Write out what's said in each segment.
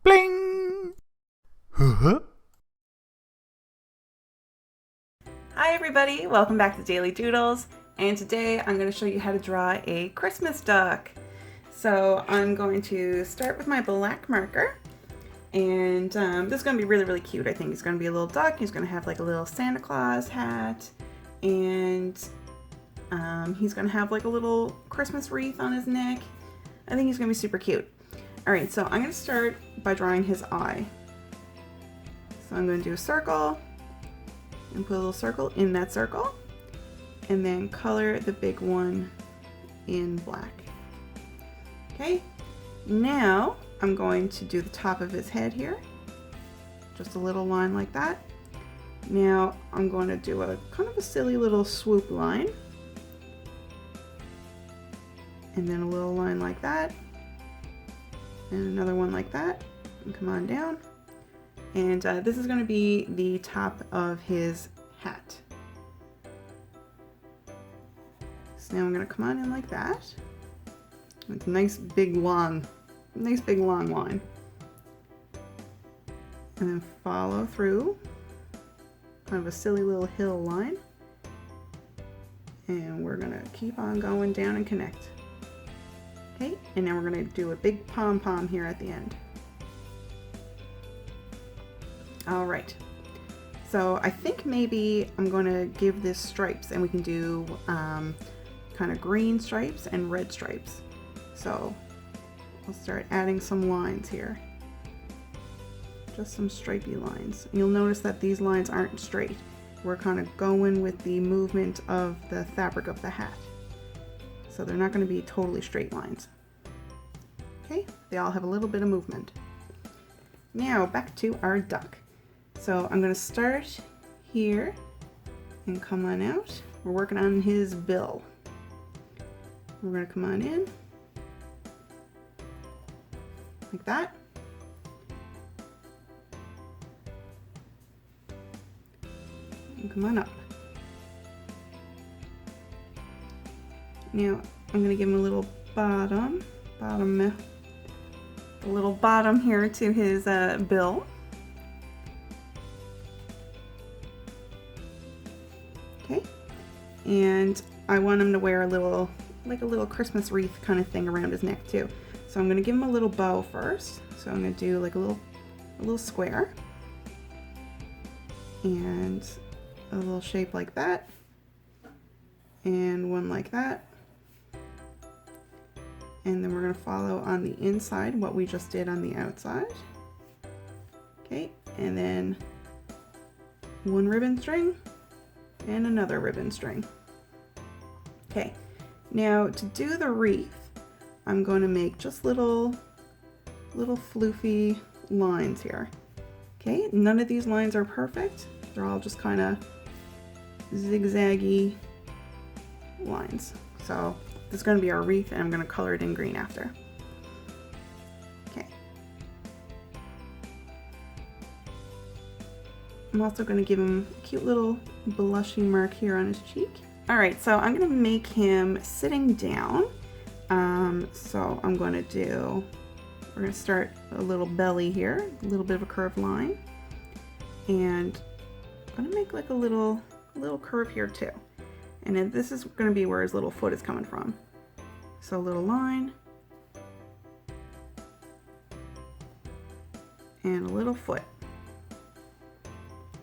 Bling! Huh? Hi everybody, welcome back to Daily Doodles, and today I'm going to show you how to draw a Christmas duck. So I'm going to start with my black marker, and this is going to be really cute. I think he's going to be a little duck. He's going to have like a little Santa Claus hat, and he's going to have like a little Christmas wreath on his neck. I think he's going to be super cute. Alright, so I'm going to start by drawing his eye. So I'm going to do a circle, and put a little circle in that circle, and then color the big one in black. Okay, now I'm going to do the top of his head here, just a little line like that. Now I'm going to do a kind of a silly little swoop line, and then a little line like that, and another one like that, and come on down. And this is going to be the top of his hat. So now I'm going to come on in like that. It's a nice big long line. And then follow through, kind of a silly little hill line. And we're going to keep on going down and connect. Okay, and now we're going to do a big pom-pom here at the end. All right, so I think maybe I'm going to give this stripes, and we can do kind of green stripes and red stripes. So I'll start adding some lines here, just some stripey lines. And you'll notice that these lines aren't straight. We're kind of going with the movement of the fabric of the hat. So they're not going to be totally straight lines. Okay, they all have a little bit of movement. Now back to our duck. So I'm going to start here and come on out. We're working on his bill. We're going to come on in like that. And come on up. Now I'm going to give him a little a little bottom here to his bill. Okay, and I want him to wear a little Christmas wreath kind of thing around his neck too. So I'm going to give him a little bow first. So I'm going to do like a little square and a little shape like that, and one like that. And then we're going to follow on the inside what we just did on the outside. Okay, and then one ribbon string and another ribbon string. Okay, now to do the wreath, I'm going to make just little floofy lines here. Okay, none of these lines are perfect. They're all just kind of zigzaggy lines. So this is going to be our wreath, and I'm going to color it in green after. Okay. I'm also going to give him a cute little blushing mark here on his cheek. All right, so I'm going to make him sitting down. So I'm going to we're going to start a little belly here, a little bit of a curved line, and I'm going to make like a little curve here too. And then this is going to be where his little foot is coming from. So a little line and a little foot.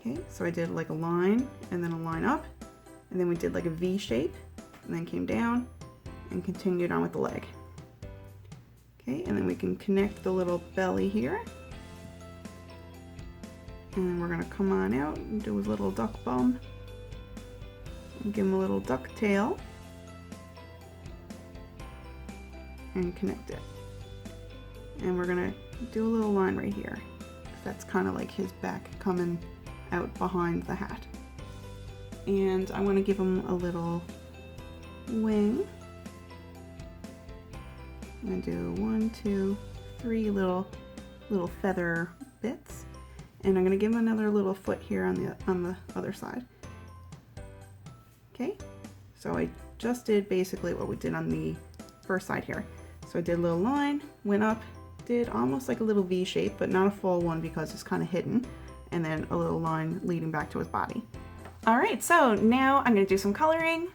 Okay, so I did like a line and then a line up, and then we did like a V shape, and then came down and continued on with the leg. Okay, and then we can connect the little belly here. And then we're going to come on out and do his little duck bum. And give him a little duck tail. And connect it. And we're going to do a little line right here. That's kind of like his back coming out behind the hat. And I want to give him a little wing. I'm going to do 1, 2, 3 little feather bits. And I'm going to give him another little foot here on the other side. Okay, so I just did basically what we did on the first side here. So I did a little line, went up, did almost like a little V shape, but not a full one because it's kind of hidden, and then a little line leading back to his body. All right, so now I'm going to do some coloring.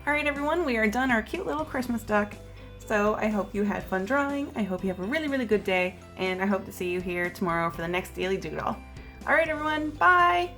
All right, everyone, we are done our cute little Christmas duck. So I hope you had fun drawing. I hope you have a really, really good day, and I hope to see you here tomorrow for the next Daily Doodle. All right, everyone, bye.